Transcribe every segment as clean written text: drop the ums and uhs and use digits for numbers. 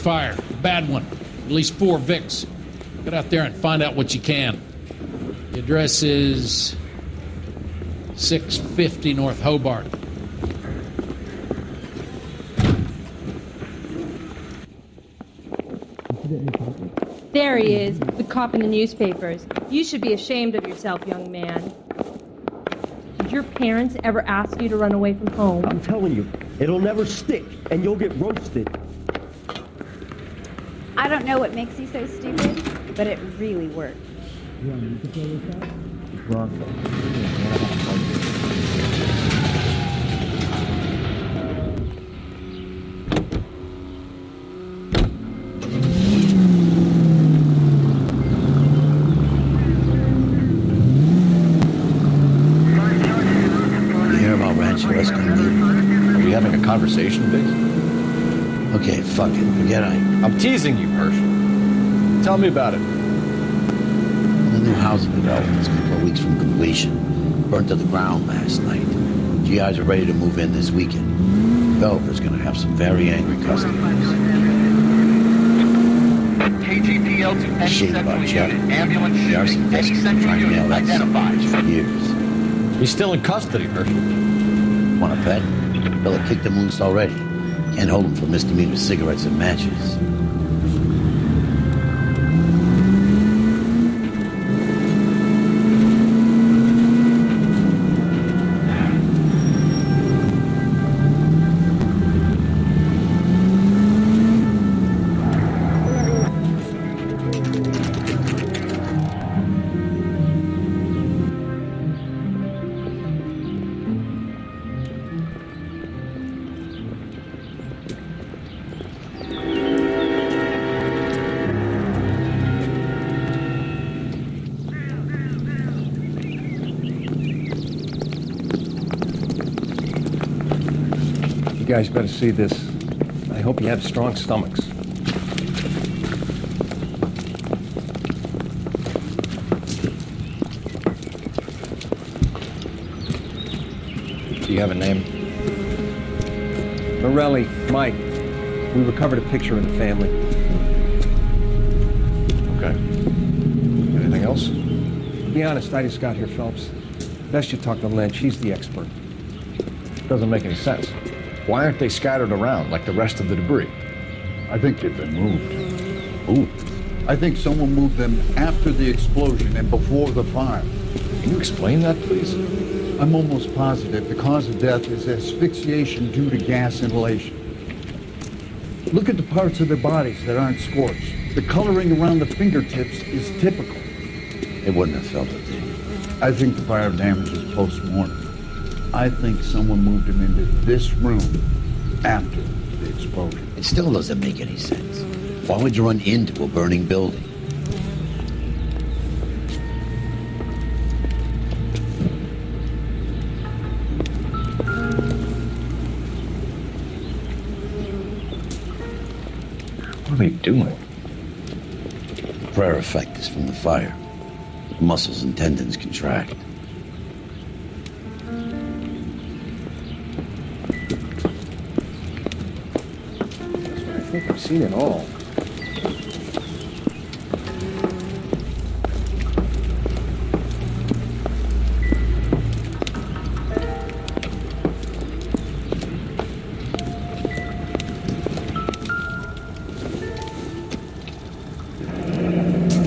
fire. Bad one. At least 4 Vicks. Get out there and find out what you can. The address is 650 North Hobart. There he is, the cop in the newspapers. You should be ashamed of yourself, young man. Did your parents ever ask you to run away from home? I'm telling you, it'll never stick, and you'll get roasted. I don't know what makes you so stupid, but it really works. Are we having a conversation, Biggs? Okay, fuck it. Forget I'm teasing you, Herschel. Tell me about it. The new housing development's a couple of weeks from completion. Burnt to the ground last night. GIs are ready to move in this weekend. Developer's gonna have some very angry customers. KGPL to any Shit central about Chuck. unit. Ambulance The arson shooting. Any desk central trying to unit nail that identified. for years. He's still in custody, Herschel. Wanna bet? Bella kicked him loose already. Can't hold him for misdemeanor cigarettes and matches. You guys better see this. I hope you have strong stomachs. Do you have a name? Morelli, Mike. We recovered a picture of the family. Okay. Anything else? To be honest, I just got here, Phelps. Best you talk to Lynch. He's the expert. Doesn't make any sense. Why aren't they scattered around like the rest of the debris? I think they've been moved. Ooh. I think someone moved them after the explosion and before the fire. Can you explain that, please? I'm almost positive the cause of death is asphyxiation due to gas inhalation. Look at the parts of their bodies that aren't scorched. The coloring around the fingertips is typical. They wouldn't have felt it. I think the fire damage is post-mortem. I think someone moved him into this room after the explosion. It still doesn't make any sense. Why would you run into a burning building? What are they doing? The prayer effect is from the fire. Muscles and tendons contract. I think I've seen it all.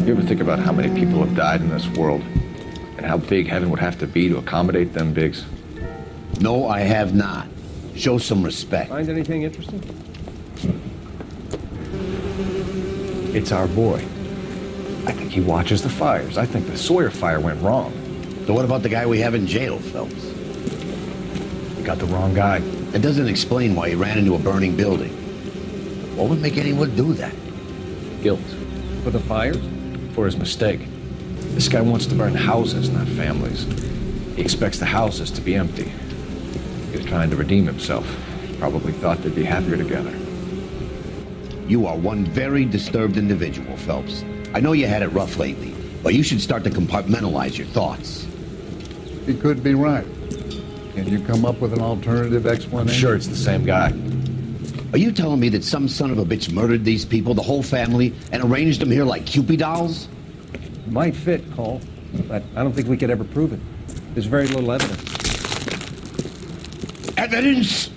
You ever think about how many people have died in this world and how big heaven would have to be to accommodate them, Biggs? No, I have not. Show some respect. Find anything interesting? It's our boy. I think he watches the fires. I think the Sawyer fire went wrong. So what about the guy we have in jail, Phelps? We got the wrong guy. It doesn't explain why he ran into a burning building. What would make anyone do that? Guilt. For the fires? For his mistake. This guy wants to burn houses, not families. He expects the houses to be empty. He was trying to redeem himself. Probably thought they'd be happier together. You are one very disturbed individual, Phelps. I know you had it rough lately, but you should start to compartmentalize your thoughts. He could be right. Can you come up with an alternative explanation? I'm sure it's the same guy. Are you telling me that some son of a bitch murdered these people, the whole family, and arranged them here like Cupid dolls? Might fit, Cole, but I don't think we could ever prove it. There's very little evidence. Evidence?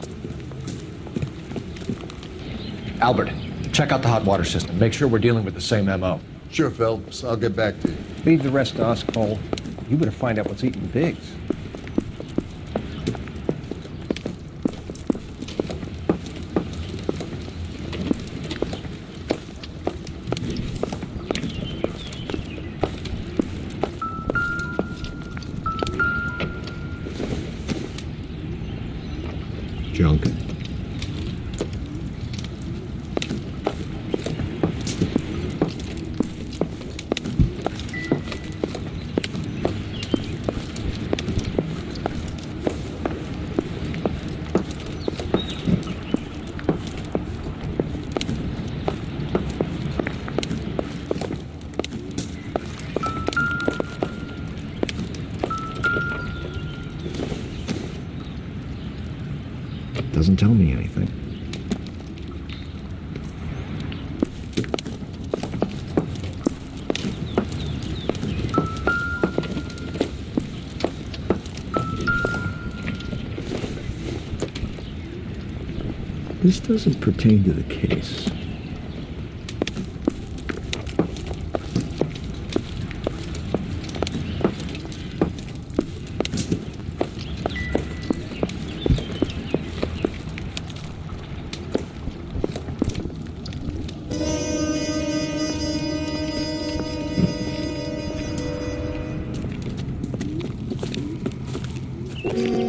Albert, check out the hot water system. Make sure we're dealing with the same MO. Sure, Phelps. I'll get back to you. Leave the rest to us, Cole. You better find out what's eating Biggs. Junk. Doesn't tell me anything. This doesn't pertain to the case.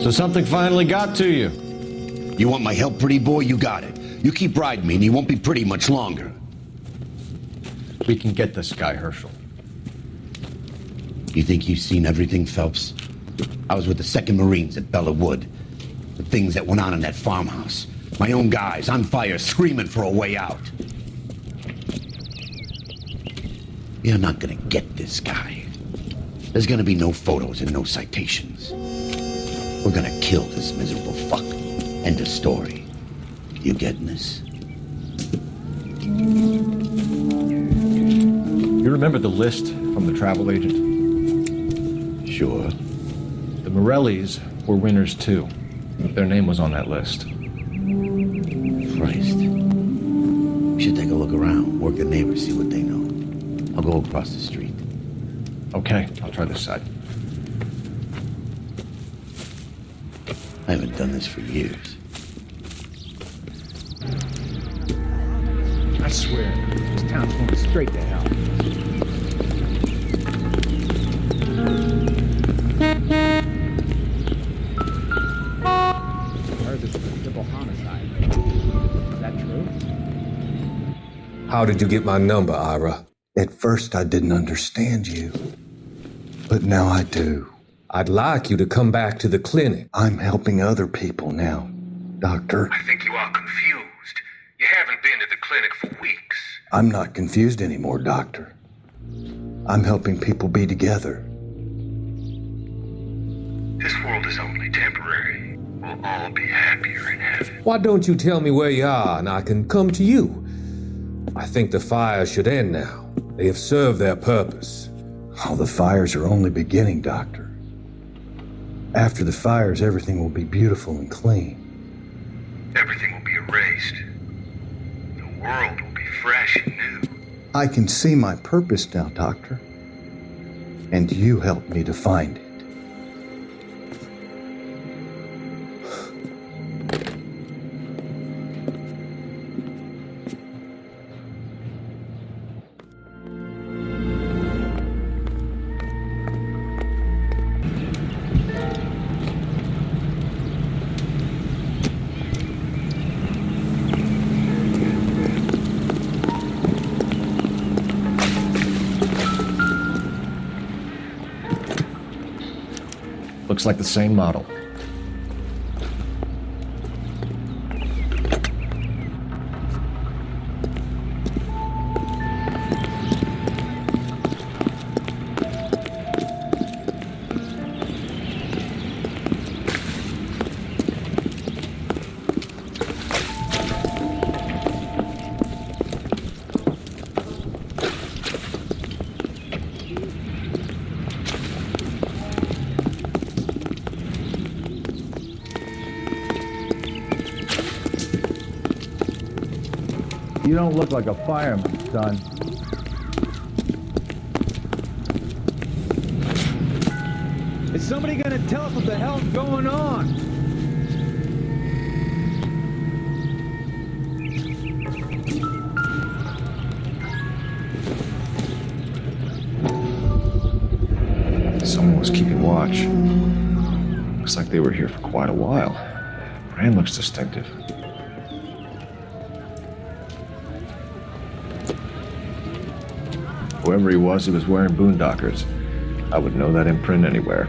So something finally got to you. You want my help, pretty boy? You got it. You keep riding me and you won't be pretty much longer. We can get this guy, Herschel. You think you've seen everything, Phelps? I was with the 2nd Marines at Bella Wood. The things that went on in that farmhouse. My own guys on fire, screaming for a way out. You're not gonna get this guy. There's gonna be no photos and no citations. We're gonna kill this miserable fuck. End of story. You getting this? You remember the list from the travel agent? Sure. The Morellis were winners too. Their name was on that list. Christ. We should take a look around, work the neighbors, see what they know. I'll go across the street. Okay, I'll try this side. I haven't done this for years. I swear, this town's going straight to hell. I heard this is a triple homicide. Is that true? How did you get my number, Ira? At first, I didn't understand you, but now I do. I'd like you to come back to the clinic. I'm helping other people now, Doctor. I think you are confused. You haven't been to the clinic for weeks. I'm not confused anymore, Doctor. I'm helping people be together. This world is only temporary. We'll all be happier in heaven. Why don't you tell me where you are and I can come to you? I think the fires should end now. They have served their purpose. Oh, the fires are only beginning, Doctor. After the fires, everything will be beautiful and clean. Everything will be erased. The world will be fresh and new. I can see my purpose now, Doctor. And you helped me to find it. Looks like the same model. You don't look like a fireman, son. Is somebody gonna tell us what the hell's going on? Someone was keeping watch. Looks like they were here for quite a while. Brand looks distinctive. Whoever he was wearing boondockers. I would know that imprint anywhere.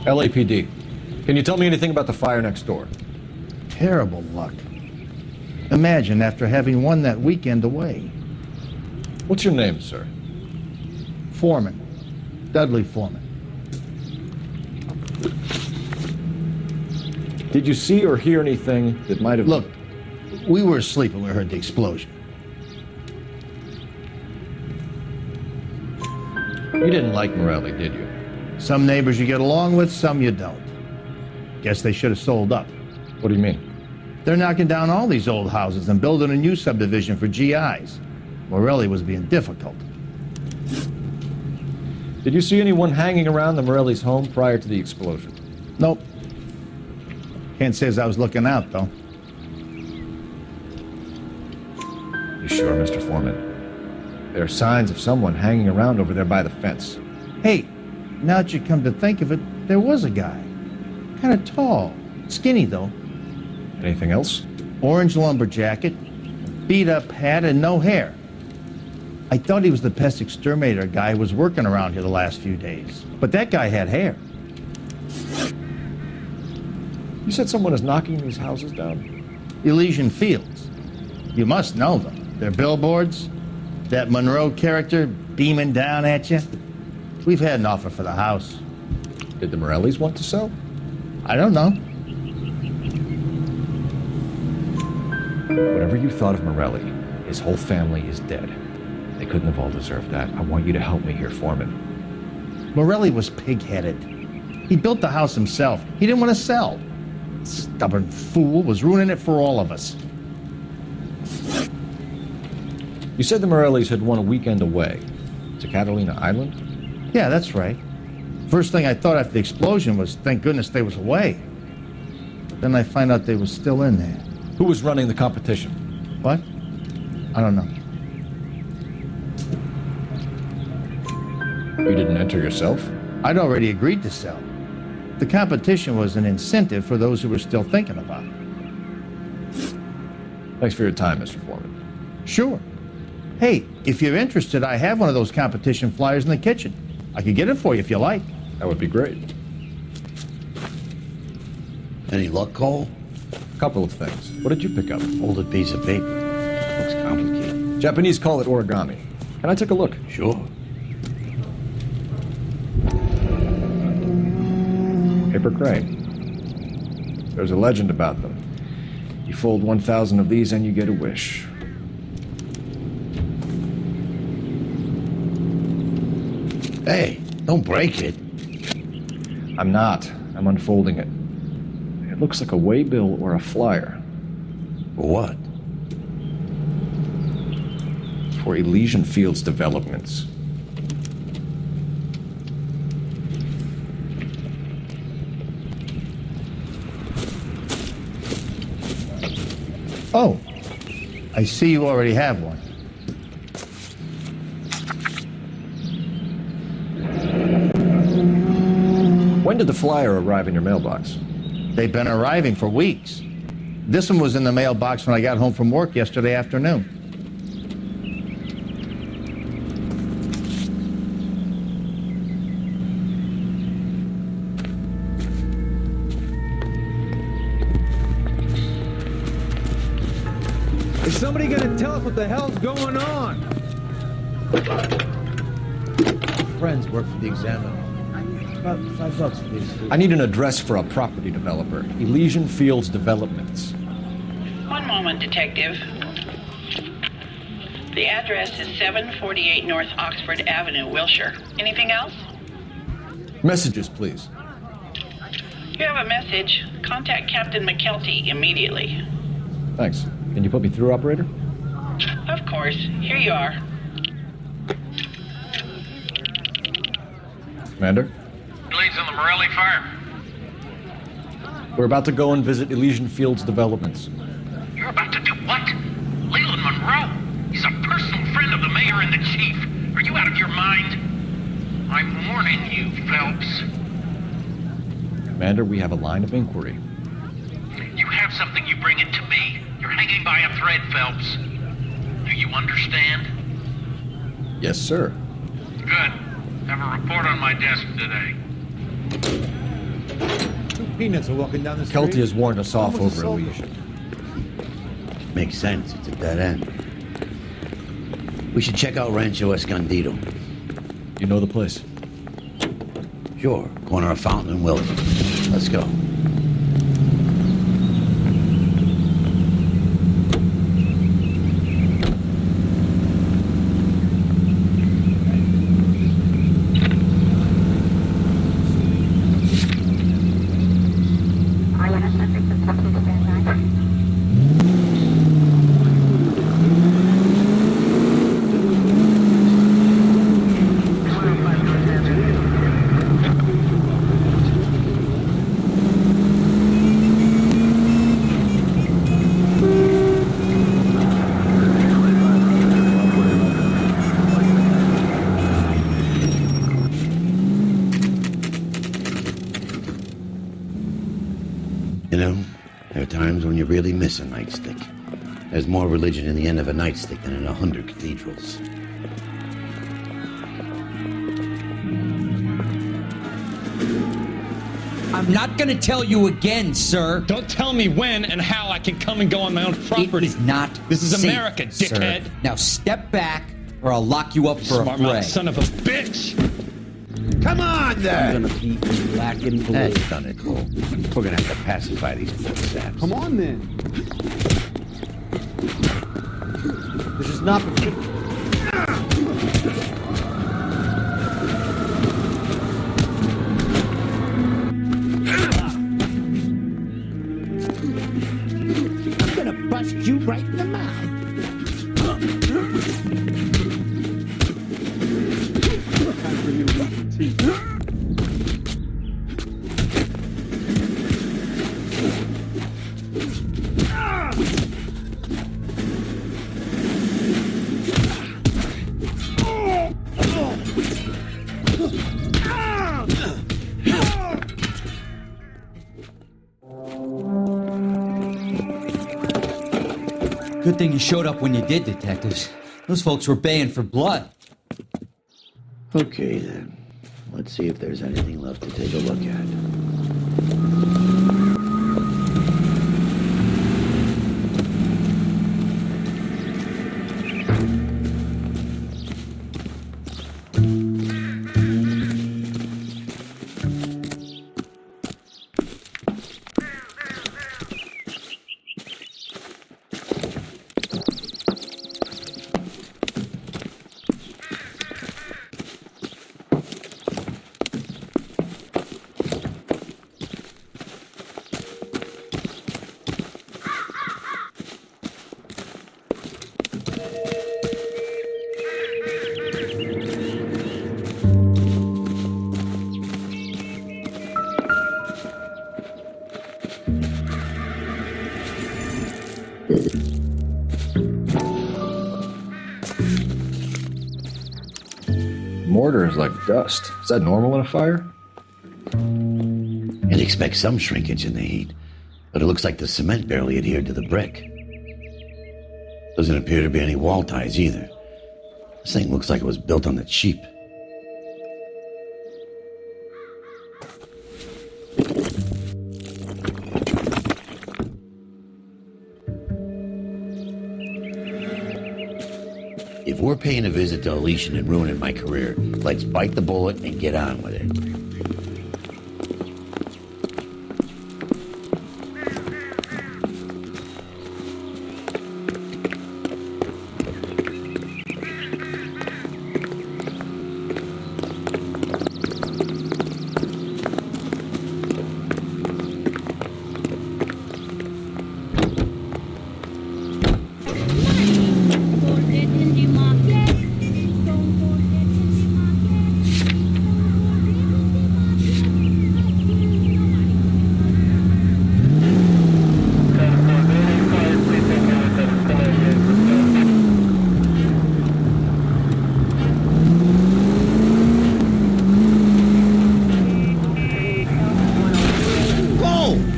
LAPD. Can you tell me anything about the fire next door? Terrible luck. Imagine after having won that weekend away. What's your name, sir? Foreman. Dudley Foreman. Did you see or hear anything that might have... Look, we were asleep when we heard the explosion. You didn't like Morelli, did you? Some neighbors you get along with, some you don't. Guess they should have sold up. What do you mean? They're knocking down all these old houses and building a new subdivision for GIs. Morelli was being difficult. Did you see anyone hanging around the Morelli's home prior to the explosion? Nope. Can't say as I was looking out, though. You sure, Mr. Foreman? There are signs of someone hanging around over there by the fence. Hey, now that you come to think of it, there was a guy. Kind of tall. Skinny, though. Anything else? Orange lumber jacket, beat-up hat, and no hair. I thought he was the pest exterminator guy who was working around here the last few days. But that guy had hair. You said someone is knocking these houses down? Elysian Fields. You must know them. Their billboards, that Monroe character beaming down at you. We've had an offer for the house. Did the Morellis want to sell? I don't know. Whatever you thought of Morelli, his whole family is dead. They couldn't have all deserved that. I want you to help me here, Foreman. Morelli was pig-headed. He built the house himself. He didn't want to sell. Stubborn fool was ruining it for all of us. You said the Morellis had won a weekend away to Catalina Island? Yeah, that's right. First thing I thought after the explosion was, thank goodness they was away. But then I find out they was still in there. Who was running the competition? What? I don't know. You didn't enter yourself? I'd already agreed to sell. The competition was an incentive for those who were still thinking about it. Thanks for your time, Mr. Foreman. Sure. Hey, if you're interested, I have one of those competition flyers in the kitchen. I could get it for you if you like. That would be great. Any luck, Cole? A couple of things. What did you pick up? Folded piece of paper. Looks complicated. Japanese call it origami. Can I take a look? Sure. Paper crane. There's a legend about them. You fold 1,000 of these and you get a wish. Hey, don't break it. I'm not. I'm unfolding it. It looks like a waybill or a flyer. For what? For Elysian Fields Developments. Oh, I see you already have one. When did the flyer arrive in your mailbox? They've been arriving for weeks. This one was in the mailbox when I got home from work yesterday afternoon. Is somebody gonna tell us what the hell's going on? Friends work for the Examiner. About $5, please. I need an address for a property developer. Elysian Fields Developments. One moment, Detective. The address is 748 North Oxford Avenue, Wilshire. Anything else? Messages, please. You have a message. Contact Captain McKelty immediately. Thanks. Can you put me through, operator? Of course. Here you are. Commander? Leads on the Morelli fire. We're about to go and visit Elysian Fields developments. You're about to do what? Leland Monroe? He's a personal friend of the mayor and the chief. Are you out of your mind? I'm warning you, Phelps. Commander, we have a line of inquiry. You have something, you bring it to me. You're hanging by a thread, Phelps. Do you understand? Yes, sir. Good. Have a report on my desk today. Two peanuts are walking down the street. Kelty has warned us off over Elysian. Makes sense. It's a dead end. We should check out Rancho Escondido. You know the place? Sure. Corner of Fountain and Willow. Let's go. You know, there are times when you really miss a nightstick. There's more religion in the end of a nightstick than in 100 cathedrals. I'm not gonna tell you again, sir. Don't tell me when and how I can come and go on my own property. It is not This is safe, America, dickhead. Sir. Now step back, or I'll lock you up for Smart a fray. mouth son of a bitch! Come on, then! I'm gonna beat you black and blue. That's done it, Cole. We're gonna have to pacify these poor saps. Come on, then. This is not... I'm gonna bust you right in the mouth. Good thing you showed up when you did, detectives. Those folks were baying for blood. Okay, then. Let's see if there's anything left to take a look at. Mortar is like dust. Is that normal in a fire? You'd expect some shrinkage in the heat, but it looks like the cement barely adhered to the brick. Doesn't appear to be any wall ties either. This thing looks like it was built on the cheap. If we're paying a visit to Elysian and ruining my career, let's bite the bullet and get on with it.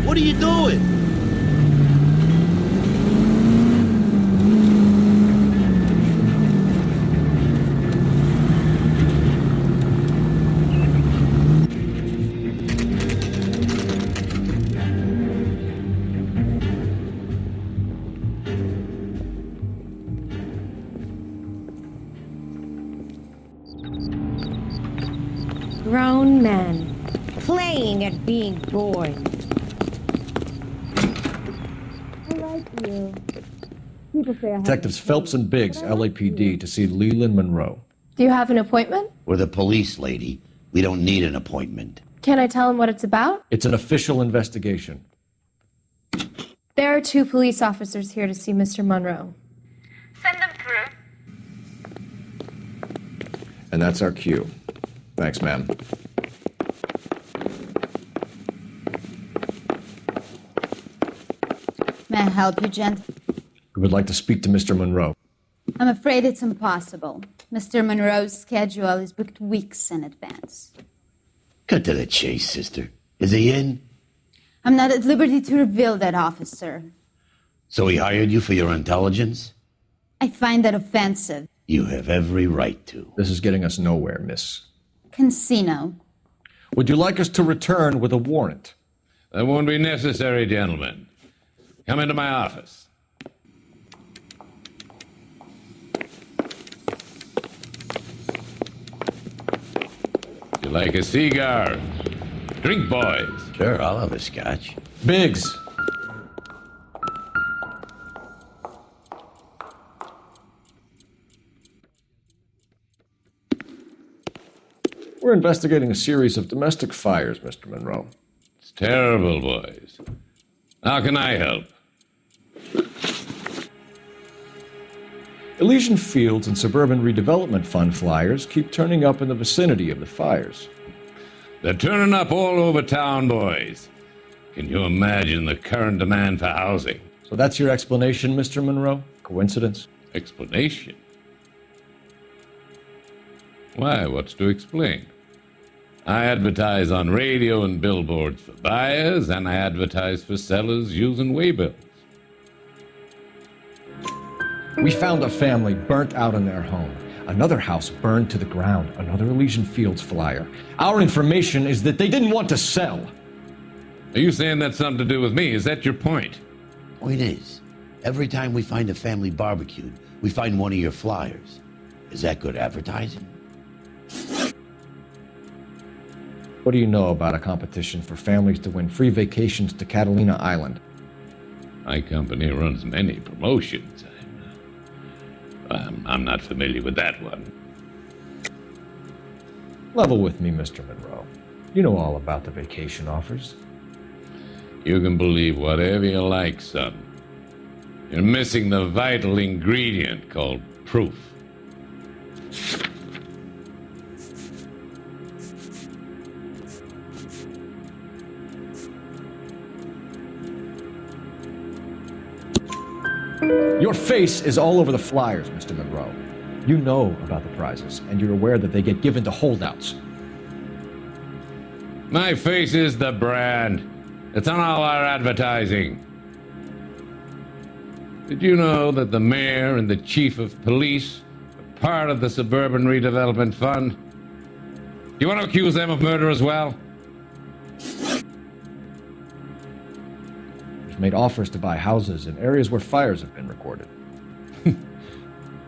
What are you doing? Grown men playing at being bored. I like you. People say I have. Detectives Phelps and Biggs, LAPD, to see Leland Monroe. Do you have an appointment? We're the police, lady. We don't need an appointment. Can I tell him what it's about? It's an official investigation. There are 2 police officers here to see Mr. Monroe. Send them through. And that's our cue. Thanks, ma'am. May I help you, gent? We would like to speak to Mr. Monroe. I'm afraid it's impossible. Mr. Monroe's schedule is booked weeks in advance. Cut to the chase, sister. Is he in? I'm not at liberty to reveal that, officer. So he hired you for your intelligence? I find that offensive. You have every right to. This is getting us nowhere, miss. Casino. Would you like us to return with a warrant? That won't be necessary, gentlemen. Come into my office. You like a cigar? Drink, boys. Sure, I'll have a scotch. Biggs. We're investigating a series of domestic fires, Mr. Monroe. It's terrible, boys. How can I help? Elysian Fields and Suburban Redevelopment Fund flyers keep turning up in the vicinity of the fires. They're turning up all over town, boys. Can you imagine the current demand for housing? So that's your explanation, Mr. Monroe? Coincidence? Explanation? Why, what's to explain? I advertise on radio and billboards for buyers, and I advertise for sellers using waybills. We found a family burnt out in their home. Another house burned to the ground. Another Elysian Fields flyer. Our information is that they didn't want to sell. Are you saying that's something to do with me? Is that your point? Point is, every time we find a family barbecued, we find one of your flyers. Is that good advertising? What do you know about a competition for families to win free vacations to Catalina Island? My company runs many promotions. I'm not familiar with that one. Level with me, Mr. Monroe. You know all about the vacation offers. You can believe whatever you like, son. You're missing the vital ingredient called proof. Your face is all over the flyers, Mr. Monroe. You know about the prizes, and you're aware that they get given to holdouts. My face is the brand. It's on all our advertising. Did you know that the mayor and the chief of police are part of the Suburban Redevelopment Fund? Do you want to accuse them of murder as well? We've made offers to buy houses in areas where fires have been recorded.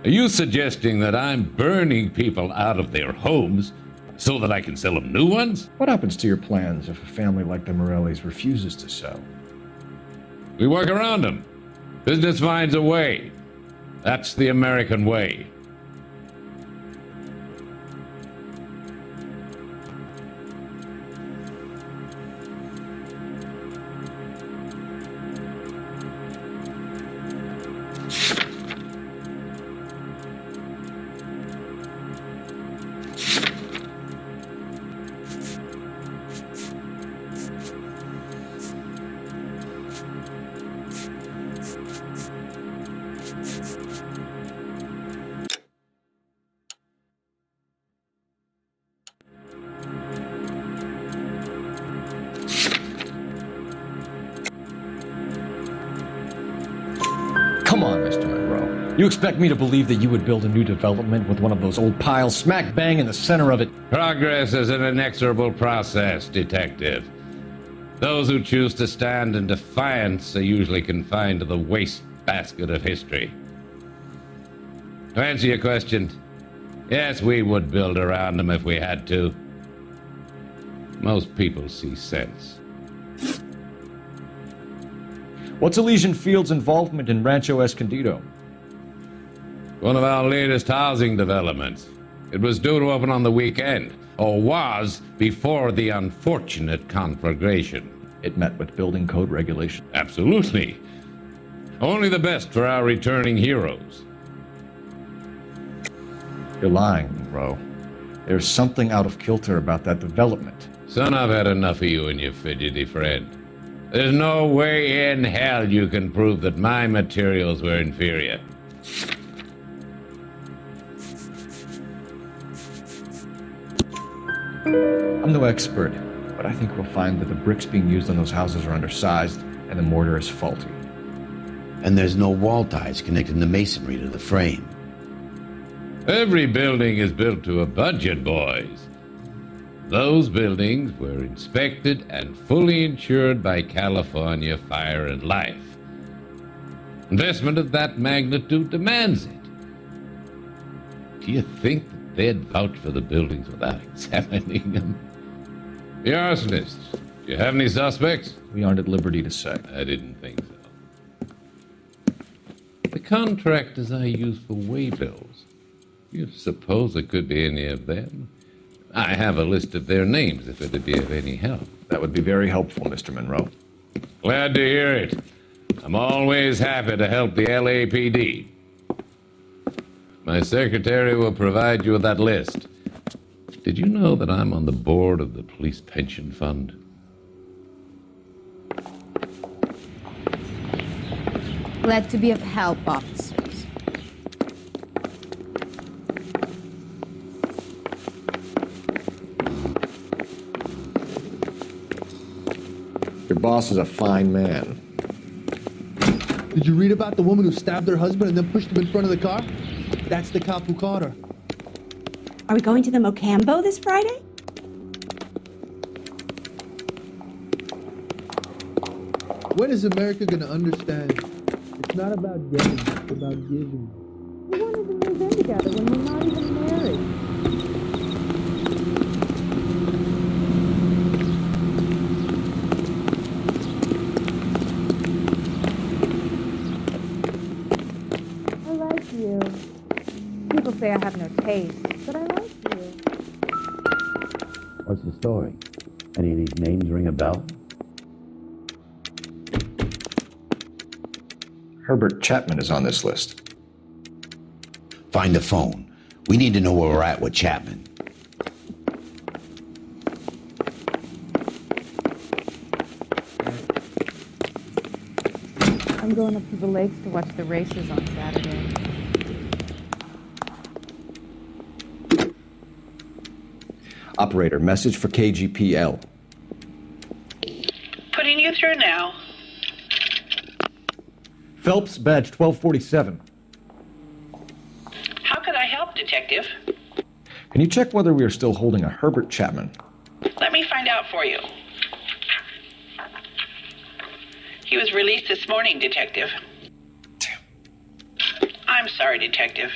Are you suggesting that I'm burning people out of their homes so that I can sell them new ones? What happens to your plans if a family like the Morellis refuses to sell? We work around them. Business finds a way. That's the American way. Come on, Mr. Monroe. You expect me to believe that you would build a new development with one of those old piles smack bang in the center of it? Progress is an inexorable process, Detective. Those who choose to stand in defiance are usually confined to the wastebasket of history. To answer your question, yes, we would build around them if we had to. Most people see sense. What's Elysian Field's involvement in Rancho Escondido? One of our latest housing developments. It was due to open on the weekend, or was before the unfortunate conflagration. It met with building code regulation. Absolutely. Only the best for our returning heroes. You're lying, Monroe. There's something out of kilter about that development. Son, I've had enough of you and your fidgety friend. There's no way in hell you can prove that my materials were inferior. I'm no expert, but I think we'll find that the bricks being used on those houses are undersized and the mortar is faulty. And there's no wall ties connecting the masonry to the frame. Every building is built to a budget, boys. Those buildings were inspected and fully insured by California Fire and Life. Investment of that magnitude demands it. Do you think that they'd vouch for the buildings without examining them? The arsonists, do you have any suspects? We aren't at liberty to say. I didn't think so. The contractors I use for waybills, you suppose it could be any of them? I have a list of their names if it'd be of any help. That would be very helpful, Mr. Monroe. Glad to hear it. I'm always happy to help the LAPD. My secretary will provide you with that list. Did you know that I'm on the board of the police pension fund? Glad to be of help, officers. Your boss is a fine man. Did you read about the woman who stabbed her husband and then pushed him in front of the car? That's the cop who caught her. Are we going to the Mocambo this Friday? When is America going to understand? It's not about getting, it's about giving. We won't even move in together when we're not even married. I like you. People say I have no taste, but I like you. What's the story? Any of these names ring a bell? Herbert Chapman is on this list. Find the phone. We need to know where we're at with Chapman. I'm going up to the lakes to watch the races on Saturday. Operator, message for KGPL. Putting you through now. Phelps, badge 1247. How could I help, Detective? Can you check whether we are still holding a Herbert Chapman? Let me find out for you. He was released this morning, Detective. Damn. I'm sorry, Detective.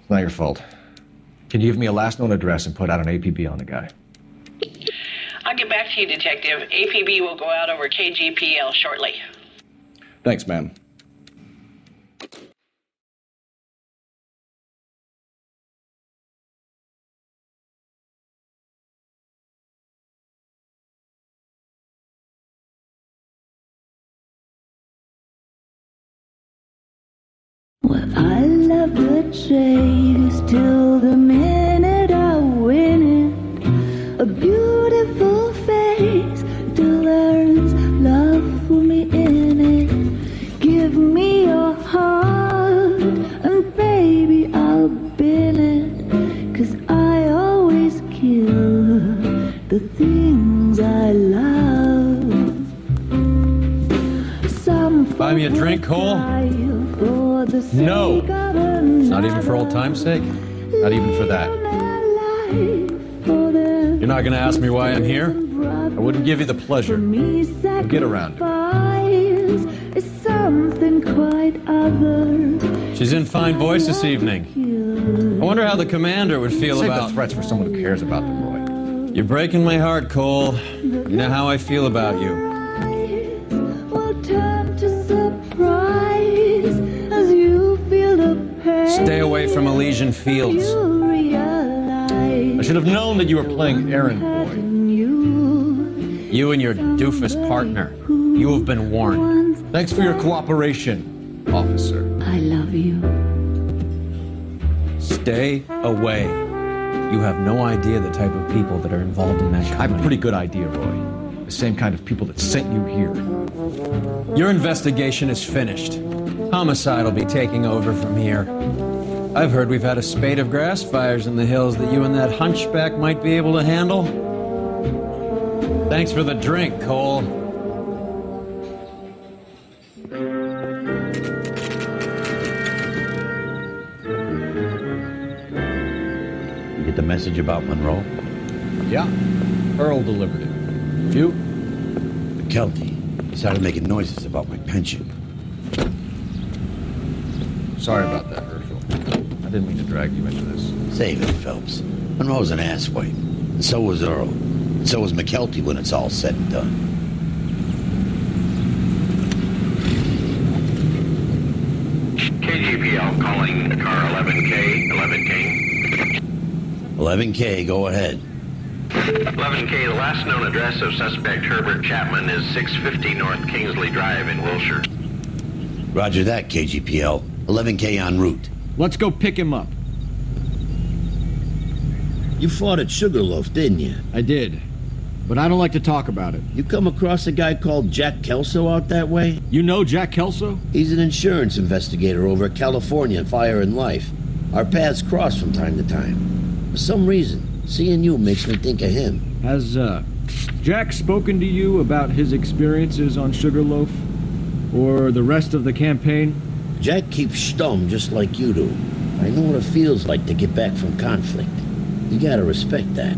It's not your fault. Can you give me a last known address and put out an APB on the guy? I'll get back to you, Detective. APB will go out over KGPL shortly. Thanks, ma'am. Well, I love the chase till the minute I win it. A beautiful face still learns love for me in it. Give me your heart and baby I'll bin it. 'Cause I always kill the things I love. Some Buy me a drink, Cole? No. Not even for old time's sake? Not even for that. You're not gonna ask me why I'm here? I wouldn't give you the pleasure. Now get around her. Something quite other. She's in fine voice this evening. I wonder how the commander would feel Save about the threats for someone who cares about them, Roy. You're breaking my heart, Cole. You know how I feel about you. Will turn to surprise as you feel the pain. Stay away from Elysian Fields. I should have known that you were playing errand boy. You and your doofus partner. You have been warned. Thanks for your cooperation, officer. I love you. Stay away. You have no idea the type of people that are involved in that I have company. a pretty good idea, Roy. The same kind of people that sent you here. Your investigation is finished. Homicide will be taking over from here. I've heard we've had a spate of grass fires in the hills that you and that hunchback might be able to handle. Thanks for the drink, Cole. You get the message about Monroe? Yeah, Earl delivered it. You? McKelty. He started making noises about my pension. Sorry about that, Herschel. I didn't mean to drag you into this. Save it, Phelps. Monroe's an asswipe. And so was Earl. And so was McKelty when it's all said and done. KGPL calling car 11K, 11K. 11K, go ahead. 11K, the last known address of suspect Herbert Chapman is 650 North Kingsley Drive in Wilshire. Roger that, KGPL. 11K en route. Let's go pick him up. You fought at Sugarloaf, didn't you? I did, but I don't like to talk about it. You come across a guy called Jack Kelso out that way? You know Jack Kelso? He's an insurance investigator over at California Fire and Life. Our paths cross from time to time. For some reason, seeing you makes me think of him. Has, Jack spoken to you about his experiences on Sugarloaf? Or the rest of the campaign? Jack keeps stum just like you do. I know what it feels like to get back from conflict. You gotta respect that.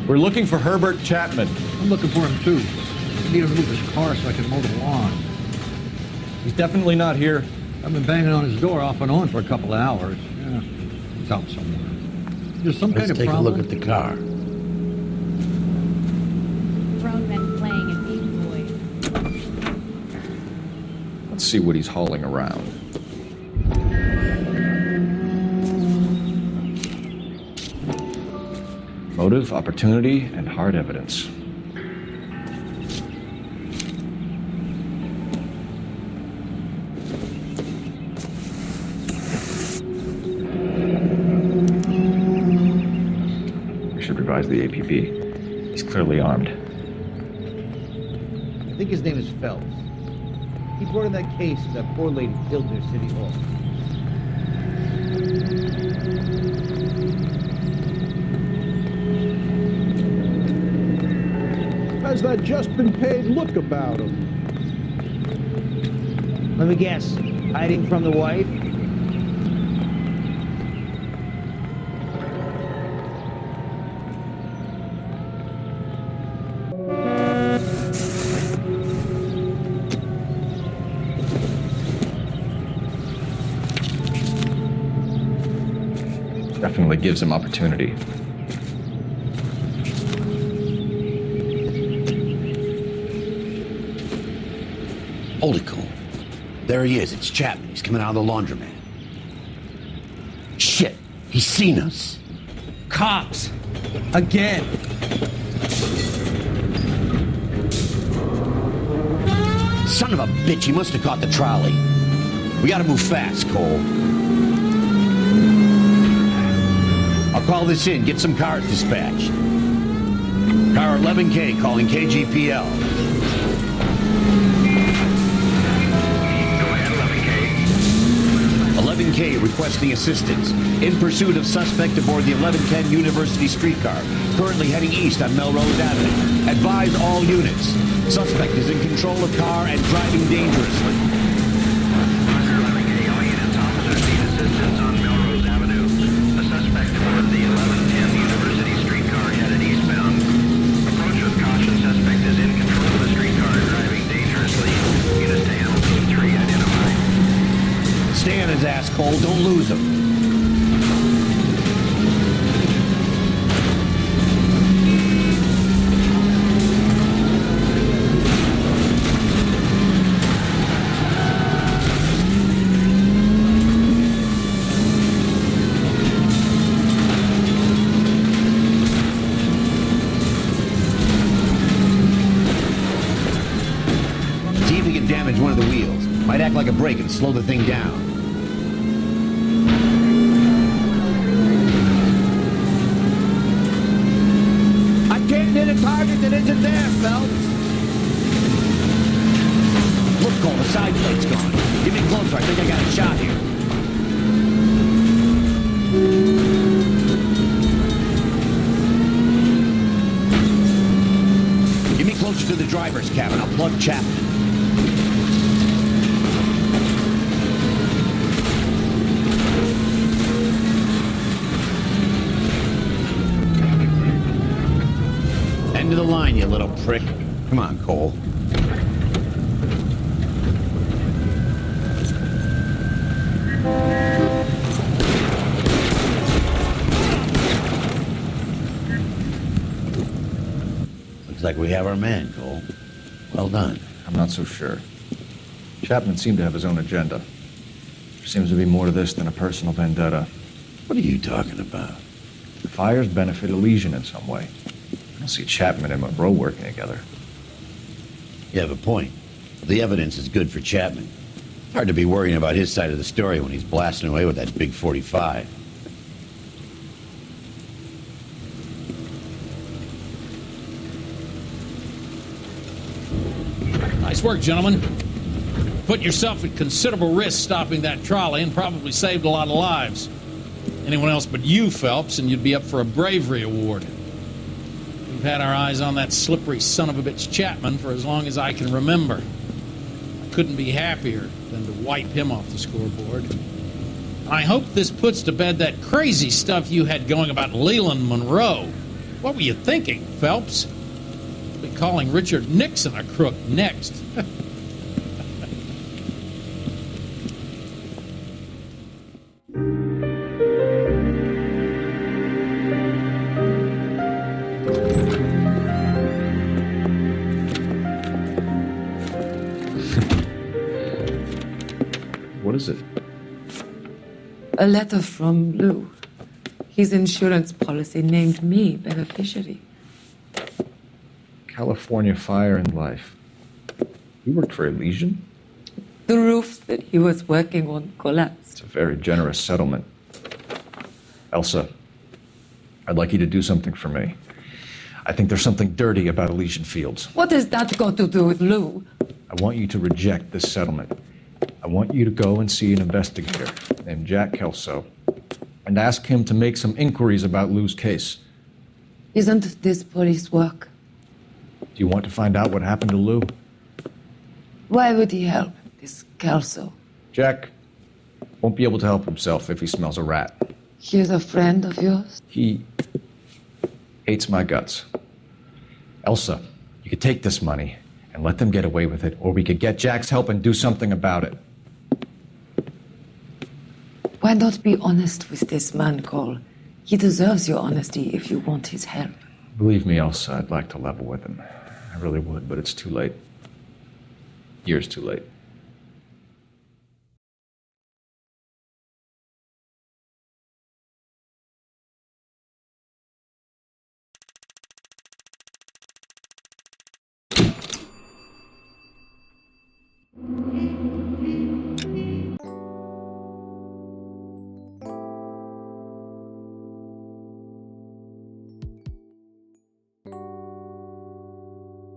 We're looking for Herbert Chapman. I'm looking for him too. I need him to move his car so I can mow the lawn. He's definitely not here. I've been banging on his door off and on for a couple of hours. Yeah, he's out somewhere. There's some kind of Let's take a problem. look at the car. Grown men playing at Game Boy. Let's see what he's hauling around. Motive, opportunity, and hard evidence. We should revise the APB. He's clearly armed. I think his name is Phelps. He brought in that case of that poor lady killed near City Hall. Has that just been paid look about him? Let me guess. Hiding from the wife? Definitely gives him opportunity. Hold it, Cole. There he is. It's Chapman. He's coming out of the laundromat. Shit. He's seen us. Cops! Again! Son of a bitch, he must have caught the trolley. We gotta move fast, Cole. I'll call this in, get some cars dispatched. Car 11K calling KGPL. Go ahead, 11K. 11K requesting assistance. In pursuit of suspect aboard the 1110 University streetcar. Currently heading east on Melrose Avenue. Advise all units. Suspect is in control of car and driving dangerously. Roger, 11K. All units, officers need assistance on Melrose Avenue. A suspect aboard the 1110 University streetcar headed eastbound. Approach with caution. Suspect is in control of the streetcar and driving dangerously. Units to Hamilton 3 identified. Stay on his ass, Cole. Don't lose him. See if he can damage one of the wheels. Might act like a brake and slow the thing down. I can't hit a target that isn't there, Phelps. Look, Cole, the side plate's gone. Get me closer. I think I got a shot here. Get me closer to the driver's cabin. I'll plug Chapman. End of the line, you little prick. Come on, Cole. Looks like we have our man, Cole. Well done. I'm not so sure. Chapman seemed to have his own agenda. There seems to be more to this than a personal vendetta. What are you talking about? The fires benefit Elysian in some way. I don't see Chapman and Monroe working together. You have a point. The evidence is good for Chapman. Hard to be worrying about his side of the story when he's blasting away with that big 45. Nice work, gentlemen. Put yourself at considerable risk stopping that trolley and probably saved a lot of lives. Anyone else but you, Phelps, and you'd be up for a bravery award. We've had our eyes on that slippery son of a bitch Chapman for as long as I can remember. I couldn't be happier than to wipe him off the scoreboard. I hope this puts to bed that crazy stuff you had going about Leland Monroe. What were you thinking, Phelps? We'll be calling Richard Nixon a crook next. What is it? A letter from Lou. His insurance policy named me beneficiary. California Fire and Life. You worked for Elysian? The roofs that he was working on collapsed. It's a very generous settlement. Elsa, I'd like you to do something for me. I think there's something dirty about Elysian Fields. What has that got to do with Lou? I want you to reject this settlement. I want you to go and see an investigator named Jack Kelso and ask him to make some inquiries about Lou's case. Isn't this police work? Do you want to find out what happened to Lou? Why would he help, this Kelso? Jack won't be able to help himself if he smells a rat. He's a friend of yours? He hates my guts. Elsa, you could take this money and let them get away with it, or we could get Jack's help and do something about it. Why not be honest with this man, Cole? He deserves your honesty if you want his help. Believe me, Elsa, I'd like to level with him. I really would, but it's too late. Years too late.